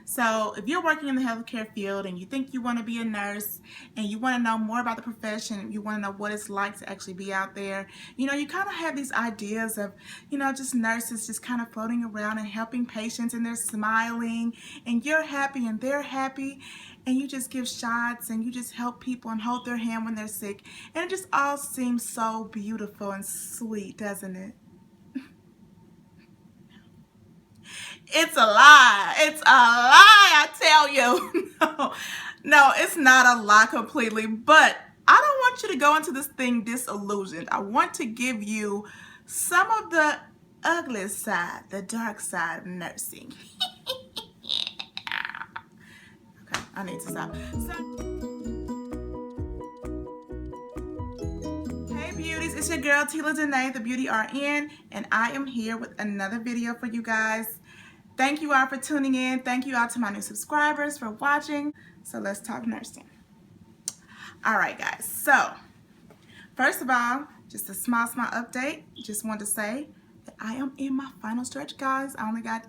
So if you're working in the healthcare field and you think you want to be a nurse and you want to know more about the profession, you want to know what it's like to actually be out there, you kind of have these ideas of, just nurses just kind of floating around and helping patients, and they're smiling and you're happy and they're happy, and you just give shots and you just help people and hold their hand when they're sick, and it just all seems so beautiful and sweet, doesn't it? It's a lie. It's a lie, I tell you. No, it's not a lie completely, but I don't want you to go into this thing disillusioned. I want to give you some of the ugly side, the dark side of nursing. Okay, I need to stop. Hey beauties, it's your girl Tela, Dena, the Beauty RN, and I am here with another video for you guys. Thank you all for tuning in. Thank you all to my new subscribers for watching. So let's talk nursing. All right, guys. So first of all, just a small update. Just wanted to say that I am in my final stretch, guys. I only got,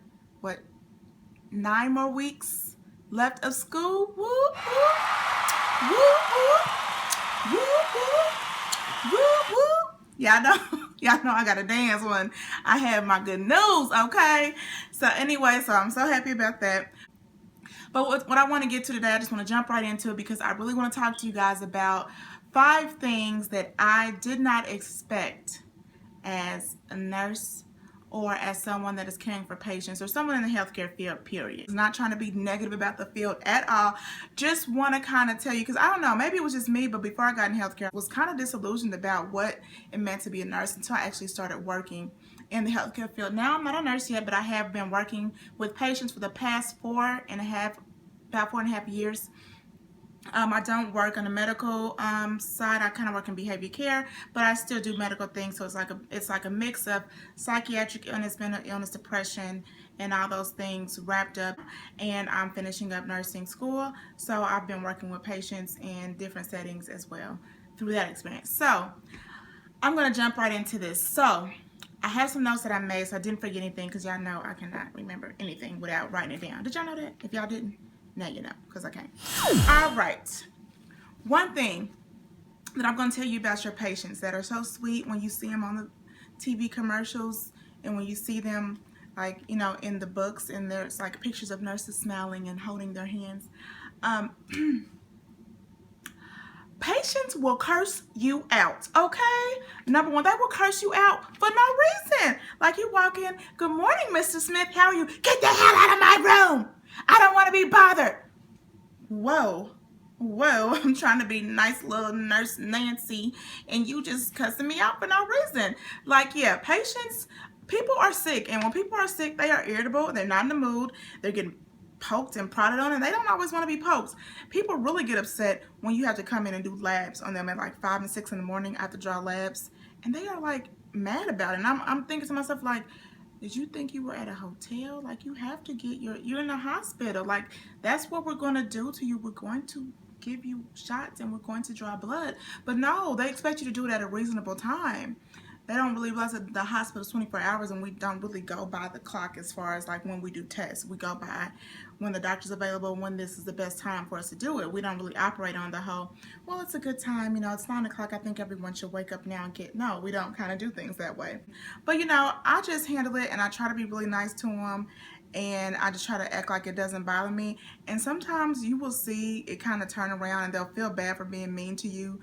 9 more weeks left of school. Woo, woo, woo, woo, woo, woo, woo, woo. Y'all know I got to dance when I have my good news, okay? So anyway, so I'm so happy about that. But what I want to get to today, I just want to jump right into it because I really want to talk to you guys about 5 things that I did not expect as a nurse or as someone that is caring for patients or someone in the healthcare field, period. I'm not trying to be negative about the field at all. Just want to kind of tell you, because I don't know, maybe it was just me, but before I got in healthcare, I was kind of disillusioned about what it meant to be a nurse until I actually started working in the healthcare field. Now I'm not a nurse yet, but I have been working with patients for the past about 4.5 years. I don't work on the medical side. I kind of work in behavior care, but I still do medical things. So it's like a mix of psychiatric illness, mental illness, depression, and all those things wrapped up. And I'm finishing up nursing school, so I've been working with patients in different settings as well through that experience. So I'm gonna jump right into this. So I have some notes that I made, so I didn't forget anything, because y'all know I cannot remember anything without writing it down. Did y'all know that? If y'all didn't, now you know, because I can't. All right. One thing that I'm going to tell you about your patients that are so sweet when you see them on the TV commercials and when you see them, like, in the books, and there's like pictures of nurses smiling and holding their hands. Patients will curse you out, okay? Number one, they will curse you out for no reason. Like, you walk in, "Good morning, Mr. Smith, how are you?" "Get the hell out of my room. I don't want to be bothered." Whoa, I'm trying to be nice little nurse Nancy, and you just cussing me out for no reason. Like, yeah, patients, people are sick, and when people are sick, they are irritable, they're not in the mood, they're getting poked and prodded on, and they don't always want to be poked. People really get upset when you have to come in and do labs on them at like 5 and 6 in the morning. I have to draw labs, and they are like mad about it. And I'm thinking to myself, like, did you think you were at a hotel? Like, you have to get you're in a hospital. Like, that's what we're going to do to you. We're going to give you shots and we're going to draw blood. But no, they expect you to do it at a reasonable time. They don't really realize that the hospital is 24 hours, and we don't really go by the clock as far as like when we do tests. We go by when the doctor's available, when this is the best time for us to do it. We don't really operate on the whole, well, it's a good time, it's 9 o'clock, I think everyone should wake up now and get, no, we don't kind of do things that way. But I just handle it, and I try to be really nice to them, and I just try to act like it doesn't bother me. And sometimes you will see it kind of turn around, and they'll feel bad for being mean to you,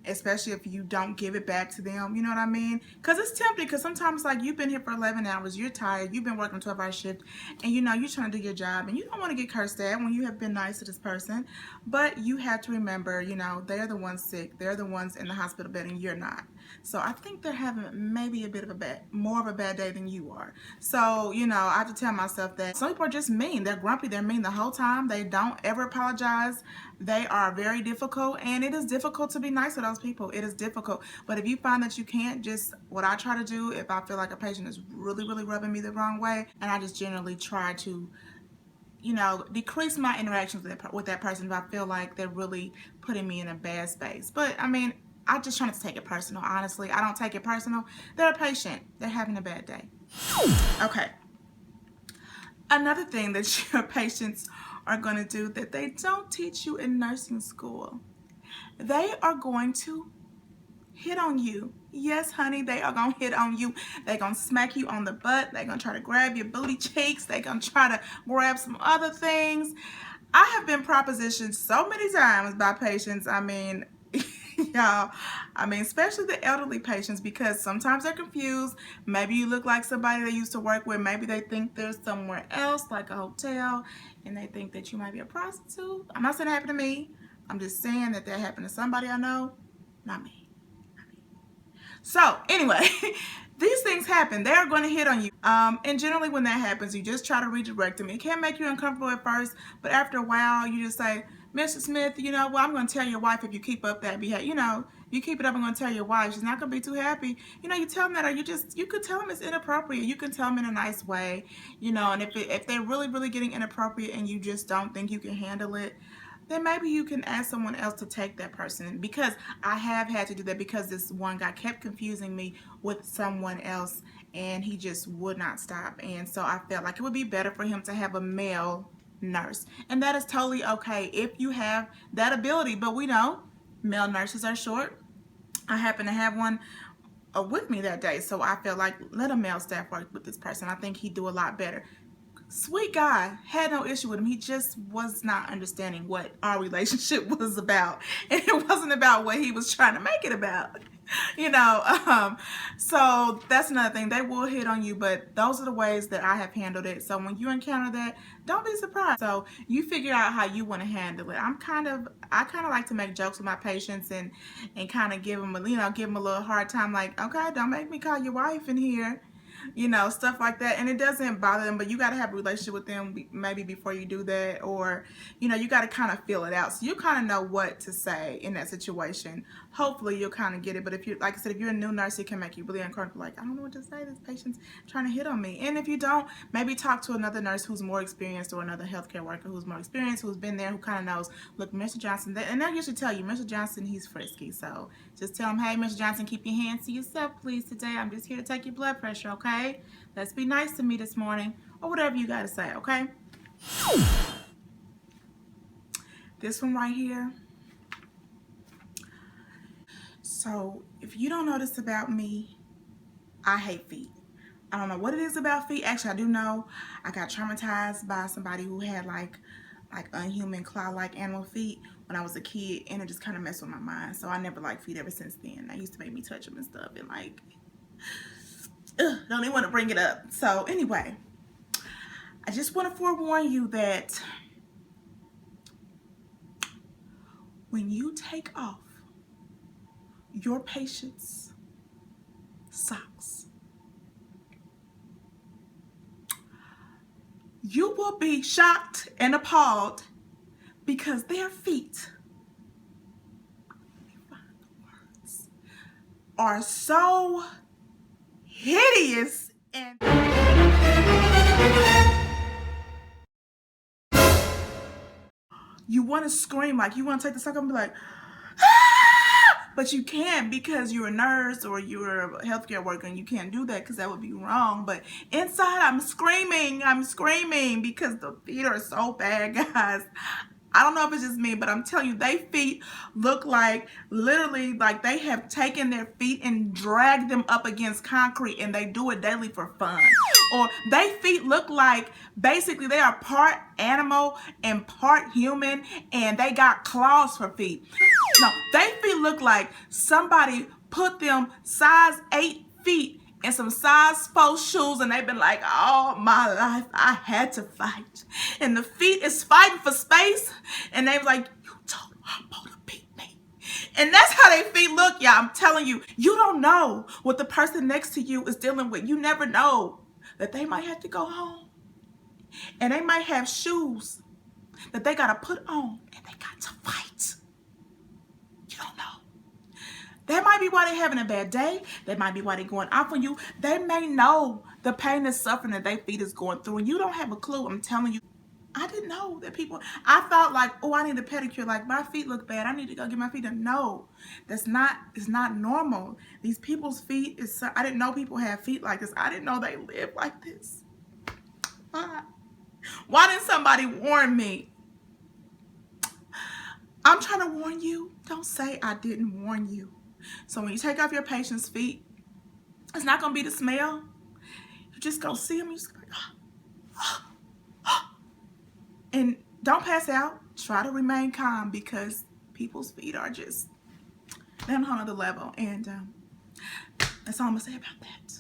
especially if you don't give it back to them, you know what I mean? Because it's tempting, because sometimes, like, you've been here for 11 hours, you're tired, you've been working a 12-hour shift, and you're trying to do your job, and you don't want to get cursed at when you have been nice to this person. But you have to remember, they're the ones sick, they're the ones in the hospital bed, and you're not. So I think they're having maybe a bit of more of a bad day than you are. So, I have to tell myself that some people are just mean. They're grumpy, they're mean the whole time. They don't ever apologize. They are very difficult, and it is difficult to be nice to those people. It is difficult. But if you find that you can't, just what I try to do, if I feel like a patient is really, really rubbing me the wrong way, and I just generally try to decrease my interactions with that person if I feel like they're really putting me in a bad space. But I mean, I just try not to take it personal, honestly. I don't take it personal. They're a patient. They're having a bad day. Okay. Another thing that your patients are going to do that they don't teach you in nursing school, they are going to hit on you. Yes, honey, they are going to hit on you. They're going to smack you on the butt. They're going to try to grab your booty cheeks. They're going to try to grab some other things. I have been propositioned so many times by patients. I mean, y'all, especially the elderly patients, because sometimes they're confused. Maybe you look like somebody they used to work with. Maybe they think they're somewhere else, like a hotel, and they think that you might be a prostitute. I'm not saying it happened to me. I'm just saying that happened to somebody I know, not me. So anyway, these things happen. They're going to hit on you. And generally when that happens, you just try to redirect them. It can make you uncomfortable at first, but after a while, you just say, Mr. Smith, you know, well, I'm going to tell your wife if you keep up that behavior. You know, you keep it up, I'm going to tell your wife. She's not going to be too happy. You know, you tell them that, or you could tell them it's inappropriate. You can tell them in a nice way, you know, and if they're really, really getting inappropriate and you just don't think you can handle it, then maybe you can ask someone else to take that person, because I have had to do that because this one guy kept confusing me with someone else and he just would not stop. And so I felt like it would be better for him to have a male nurse, and that is totally okay if you have that ability. But we know male nurses are short. I happen to have one with me that day, so I felt like let a male staff work with this person. I think he'd do a lot better. Sweet guy, had no issue with him. He just was not understanding what our relationship was about, and it wasn't about what he was trying to make it about. You know, so that's another thing. They will hit on you, but those are the ways that I have handled it. So when you encounter that, don't be surprised. So you figure out how you want to handle it. I kind of like to make jokes with my patients and kind of give them a little hard time, like, okay, don't make me call your wife in here, you know, stuff like that. And it doesn't bother them, but you got to have a relationship with them maybe before you do that, or, you know, you got to kind of feel it out. So you kind of know what to say in that situation. Hopefully you'll kind of get it. But if you, like I said, if you're a new nurse, it can make you really uncomfortable. Like, I don't know what to say. This patient's trying to hit on me. And if you don't, maybe talk to another nurse who's more experienced, or another healthcare worker who's more experienced, who's been there, who kind of knows, look, Mr. Johnson, and they'll usually tell you, Mr. Johnson, he's frisky. So just tell him, hey, Mr. Johnson, keep your hands to yourself, please, today. I'm just here to take your blood pressure, okay? Let's be nice to me this morning, or whatever you got to say, okay? This one right here. So if you don't know this about me, I hate feet. I don't know what it is about feet. Actually, I do know. I got traumatized by somebody who had like unhuman claw-like animal feet when I was a kid, and it just kind of messed with my mind. So I never liked feet ever since then. They used to make me touch them and stuff, and like, don't even want to bring it up. So anyway, I just want to forewarn you that when you take off your patient's socks, you will be shocked and appalled, because their feet, let me find the words, are so hideous and you want to scream, like you want to take the sock off and be like, ah! But you can't, because you're a nurse or you're a healthcare worker, and you can't do that because that would be wrong. But inside, I'm screaming because the feet are so bad, guys. I don't know if it's just me, but I'm telling you, they feet look like, literally, like they have taken their feet and dragged them up against concrete, and they do it daily for fun. Or they feet look like, basically, they are part animal and part human, and they got claws for feet. No, they feet look like somebody put them size 8 feet in some size 4 shoes, and they've been like, all my life I had to fight. And the feet is fighting for space, and they was like, you told Harpo to beat me. And that's how they feet look, y'all. I'm telling you, you don't know what the person next to you is dealing with. You never know that they might have to go home, and they might have shoes that they got to put on, and they got to fight. You don't know. That might be why they're having a bad day. That might be why they're going off on you. They may know the pain and suffering that their feet is going through, and you don't have a clue. I'm telling you, I didn't know that people, I thought like, oh, I need a pedicure. Like, my feet look bad, I need to go get my feet done. No, it's not normal. These people's feet I didn't know people have feet like this. I didn't know they live like this. Why? Why didn't somebody warn me? I'm trying to warn you. Don't say I didn't warn you. So when you take off your patient's feet, it's not going to be the smell. You just go see them. You just like, and don't pass out. Try to remain calm because people's feet are just, they're on another level. And that's all I'm going to say about that.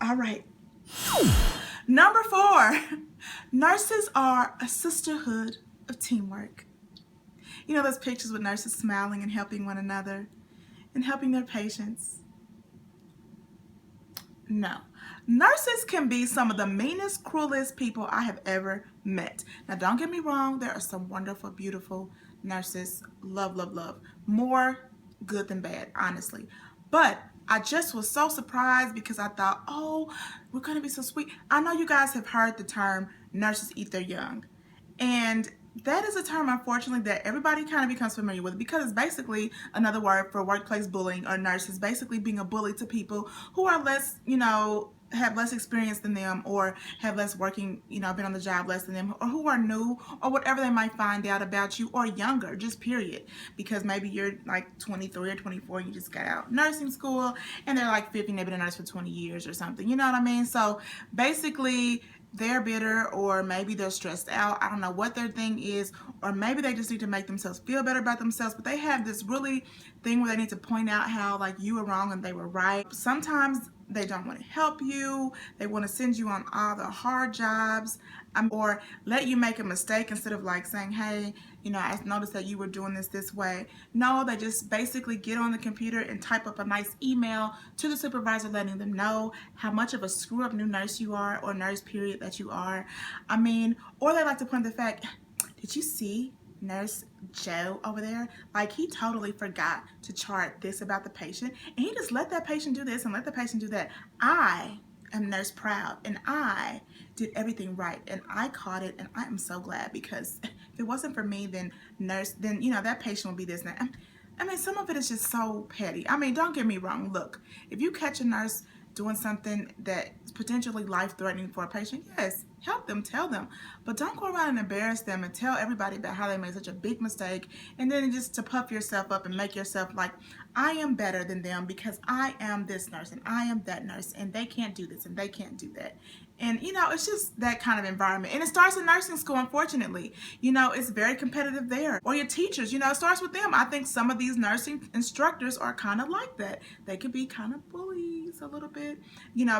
All right. Number 4, nurses are a sisterhood of teamwork. You know those pictures with nurses smiling and helping one another and helping their patients? No. Nurses can be some of the meanest, cruelest people I have ever met. Now, don't get me wrong. There are some wonderful, beautiful nurses. Love, love, love. More good than bad, honestly. But I just was so surprised because I thought, oh, we're going to be so sweet. I know you guys have heard the term nurses eat their young. And that is a term, unfortunately, that everybody kind of becomes familiar with because it's basically another word for workplace bullying, or nurses basically being a bully to people who are less, have less experience than them, or have less working, been on the job less than them, or who are new, or whatever they might find out about you, or younger, just period. Because maybe you're like 23 or 24, you just got out nursing school, and they're like 50 and they've been a nurse for 20 years or something. You know what I mean? So basically, they're bitter, or maybe they're stressed out. I don't know what their thing is, or maybe they just need to make themselves feel better about themselves, but they have this really thing where they need to point out how like you were wrong and they were right. Sometimes they don't want to help you. They want to send you on all the hard jobs, or let you make a mistake instead of like saying, hey, I noticed that you were doing this way. No, they just basically get on the computer and type up a nice email to the supervisor letting them know how much of a screw up new nurse you are, or nurse period that you are. Or they like to point the fact, did you see Nurse Joe over there? Like, he totally forgot to chart this about the patient, and he just let that patient do this and let the patient do that. I am nurse proud, and I did everything right, and I caught it, and I am so glad, because if it wasn't for me, then that patient would be this now. Some of it is just so petty. Don't get me wrong. Look, if you catch a nurse doing something that's potentially life-threatening for a patient, yes, help them, tell them. But don't go around and embarrass them and tell everybody about how they made such a big mistake, and then just to puff yourself up and make yourself like, I am better than them because I am this nurse and I am that nurse, and they can't do this and they can't do that. And, it's just that kind of environment. And it starts in nursing school, unfortunately. It's very competitive there. Or your teachers, it starts with them. I think some of these nursing instructors are kind of like that. They can be kind of bullies a little bit.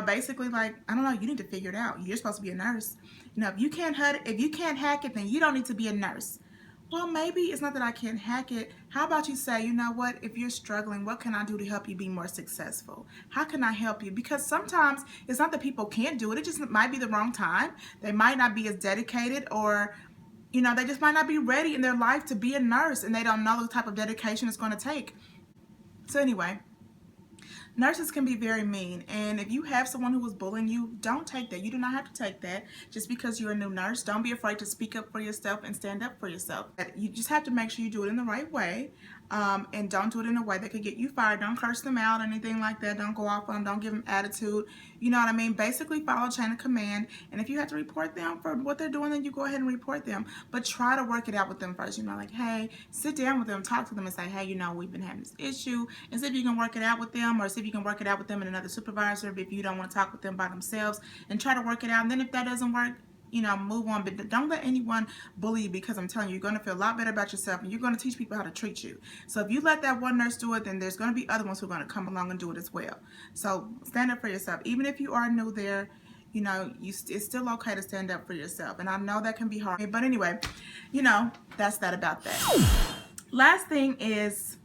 Basically like, I don't know, you need to figure it out. You're supposed to be a nurse. If you can't hack it, then you don't need to be a nurse. Well, maybe it's not that I can't hack it. How about you say, you know what, if you're struggling, what can I do to help you be more successful? How can I help you? Because sometimes it's not that people can't do it. It just might be the wrong time. They might not be as dedicated, or, they just might not be ready in their life to be a nurse, and they don't know the type of dedication it's going to take. So anyway, nurses can be very mean, and if you have someone who is bullying you, don't take that. You do not have to take that just because you're a new nurse. Don't be afraid to speak up for yourself and stand up for yourself. You just have to make sure you do it in the right way, and don't do it in a way that could get you fired. Don't curse them out or anything like that. Don't go off on them. Don't give them attitude. You know what I mean? Basically follow chain of command, and if you have to report them for what they're doing, then you go ahead and report them. But try to work it out with them first. Like, hey, sit down with them, talk to them, and say, hey, we've been having this issue, and see if you can work it out with them, or see if you can work it out with them and another supervisor if you don't want to talk with them by themselves, and try to work it out. And then if that doesn't work, move on. But don't let anyone bully you, because I'm telling you, you're going to feel a lot better about yourself, and you're going to teach people how to treat you. So if you let that one nurse do it, then there's going to be other ones who are going to come along and do it as well. So stand up for yourself. Even if you are new there, it's still okay to stand up for yourself. And I know that can be hard. But anyway, that's that about that. Last thing is,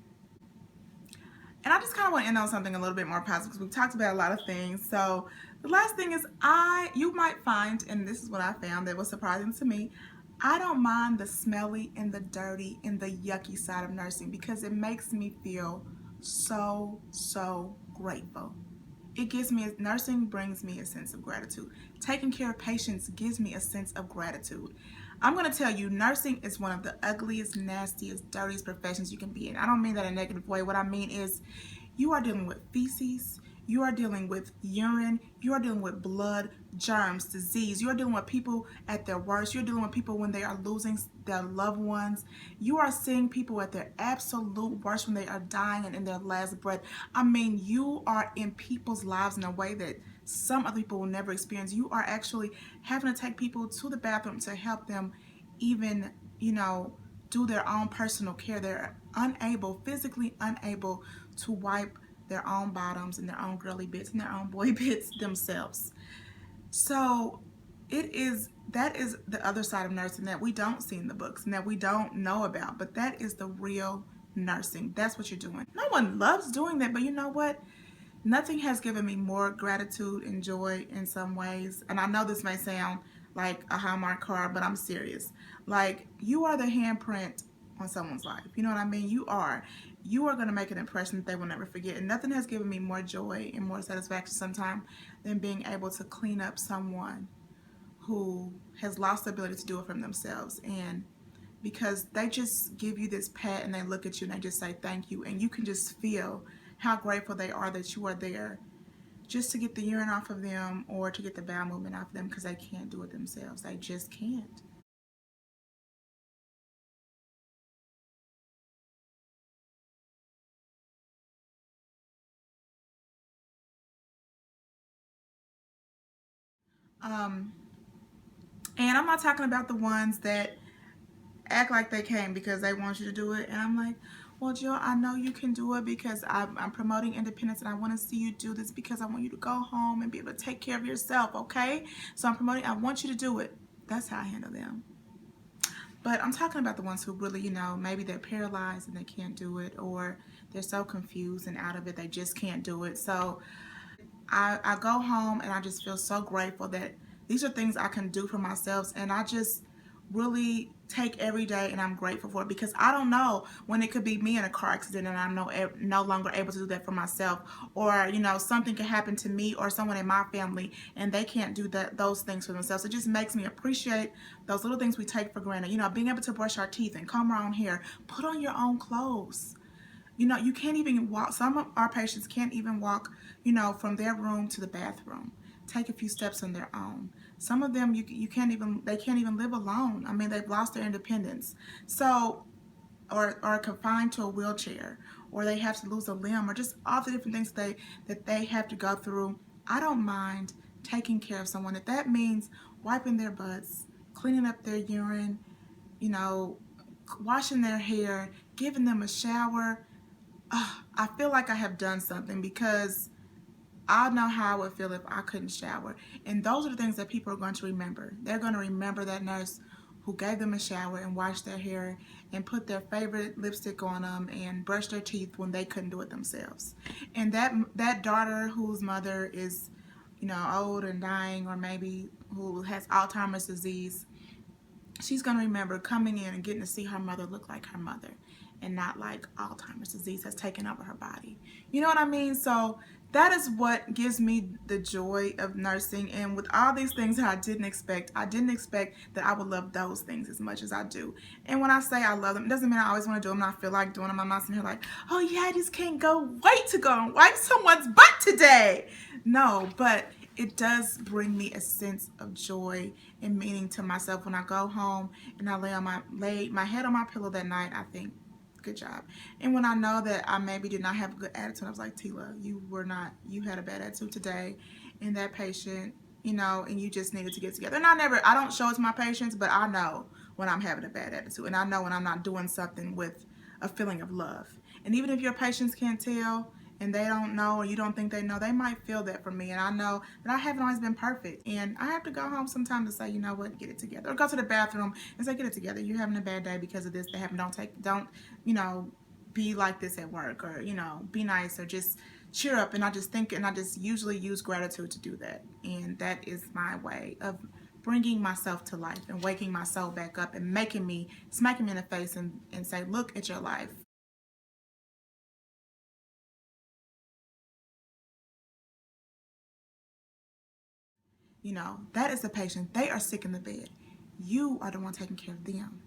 and I just kind of want to end on something a little bit more positive, because we've talked about a lot of things. So the last thing is, you might find, and this is what I found that was surprising to me, I don't mind the smelly and the dirty and the yucky side of nursing, because it makes me feel so, so grateful. Nursing brings me a sense of gratitude. Taking care of patients gives me a sense of gratitude. I'm going to tell you, nursing is one of the ugliest, nastiest, dirtiest professions you can be in. I don't mean that in a negative way. What I mean is, you are dealing with feces, you are dealing with urine, you are dealing with blood germs, disease. You're dealing with people at their worst. You're dealing with people when they are losing their loved ones. You are seeing people at their absolute worst when they are dying and in their last breath. I mean, you are in people's lives in a way that some other people will never experience. You are actually having to take people to the bathroom to help them even, do their own personal care. They're unable, physically unable to wipe their own bottoms and their own girly bits and their own boy bits themselves. So that is the other side of nursing that we don't see in the books and that we don't know about, but that is the real nursing. That's what you're doing. No one loves doing that, but you know what? Nothing has given me more gratitude and joy in some ways. And I know this may sound like a Hallmark card, but I'm serious. Like, you are the handprint on someone's life. You know what I mean? You are. You are going to make an impression that they will never forget. And nothing has given me more joy and more satisfaction sometimes than being able to clean up someone who has lost the ability to do it for themselves. And because they just give you this pat and they look at you and they just say thank you, and you can just feel how grateful they are that you are there just to get the urine off of them or to get the bowel movement off of them, because they can't do it themselves. They just can't. Um, and I'm not talking about the ones that act like they came because they want you to do it. And I'm like, well, Jill, I know you can do it because I'm promoting independence and I want to see you do this because I want you to go home and be able to take care of yourself, okay? So I want you to do it. That's how I handle them. But I'm talking about the ones who really, maybe they're paralyzed and they can't do it, or they're so confused and out of it, they just can't do it. So I go home and I just feel so grateful that these are things I can do for myself, and I just really take every day and I'm grateful for it, because I don't know when it could be me in a car accident and I'm no longer able to do that for myself, or something can happen to me or someone in my family and they can't do those things for themselves. It just makes me appreciate those little things we take for granted, being able to brush our teeth and comb our own hair, put on your own clothes. You can't even walk. Some of our patients can't even walk, from their room to the bathroom, take a few steps on their own. Some of them, they can't even live alone. I mean, they've lost their independence. So, or are confined to a wheelchair, or they have to lose a limb, or just all the different things that they have to go through. I don't mind taking care of someone. If that means wiping their butts, cleaning up their urine, you know, washing their hair, giving them a shower, I feel like I have done something, because I know how I would feel if I couldn't shower. And those are the things that people are going to remember. They're going to remember that nurse who gave them a shower and washed their hair and put their favorite lipstick on them and brushed their teeth when they couldn't do it themselves. And that daughter whose mother is, old and dying, or maybe who has Alzheimer's disease, she's going to remember coming in and getting to see her mother look like her mother, and not like Alzheimer's disease has taken over her body. You know what I mean? So that is what gives me the joy of nursing. And with all these things that I didn't expect that I would love those things as much as I do. And when I say I love them, it doesn't mean I always want to do them and I feel like doing them. I'm not sitting here like, oh yeah, I just can't wait to go and wipe someone's butt today. No, but it does bring me a sense of joy and meaning to myself when I go home and I lay my head on my pillow that night. I think, good job. And when I know that I maybe did not have a good attitude, I was like, Tela, you had a bad attitude today, and that patient, and you just needed to get together. And I don't show it to my patients, but I know when I'm having a bad attitude, and I know when I'm not doing something with a feeling of love. And even if your patients can't tell, and they don't know, or you don't think they know, they might feel that from me. And I know that I haven't always been perfect, and I have to go home sometimes to say, you know what, get it together, or go to the bathroom and say, get it together, you're having a bad day because of this that happened. Don't be like this at work, or be nice, or just cheer up. And I just think, and I just usually use gratitude to do that. And that is my way of bringing myself to life and waking my soul back up and smacking me in the face and say, look at your life. That is the patient. They are sick in the bed. You are the one taking care of them.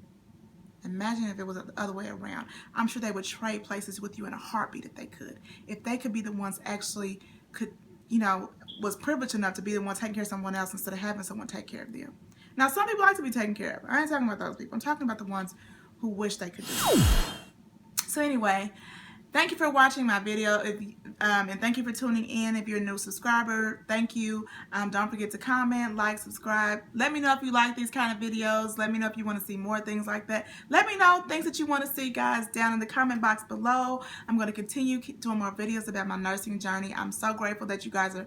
Imagine if it was the other way around. I'm sure they would trade places with you in a heartbeat if they could. If they could be the ones actually could, you know, was privileged enough to be the one taking care of someone else instead of having someone take care of them. Now, some people like to be taken care of. I ain't talking about those people. I'm talking about the ones who wish they could do it. So anyway, thank you for watching my video, and thank you for tuning in. If you're a new subscriber, thank you. Don't forget to comment, like, subscribe. Let me know if you like these kind of videos. Let me know if you want to see more things like that. Let me know things that you want to see, guys, down in the comment box below. I'm going to continue doing more videos about my nursing journey. I'm so grateful that you guys are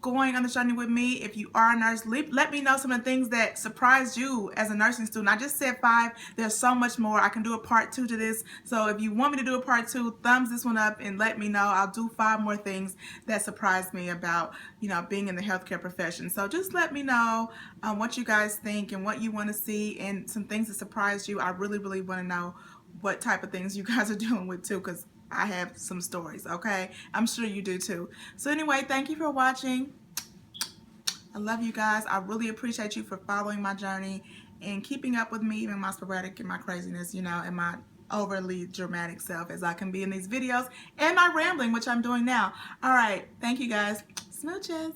going on the journey with me. If you are a nurse, let me know some of the things that surprised you as a nursing student. I just said 5. There's so much more. I can do a part 2 to this. So if you want me to do a part 2, thumbs this one up and let me know. I'll do 5 more things that surprised me about, you know, being in the healthcare profession. So just let me know what you guys think and what you want to see and some things that surprised you. I really, really want to know what type of things you guys are dealing with too, because I have some stories, okay? I'm sure you do too. So anyway, thank you for watching. I love you guys. I really appreciate you for following my journey and keeping up with me, even my sporadic and my craziness, you know, and my overly dramatic self as I can be in these videos and my rambling, which I'm doing now. All right. Thank you guys. Smooches.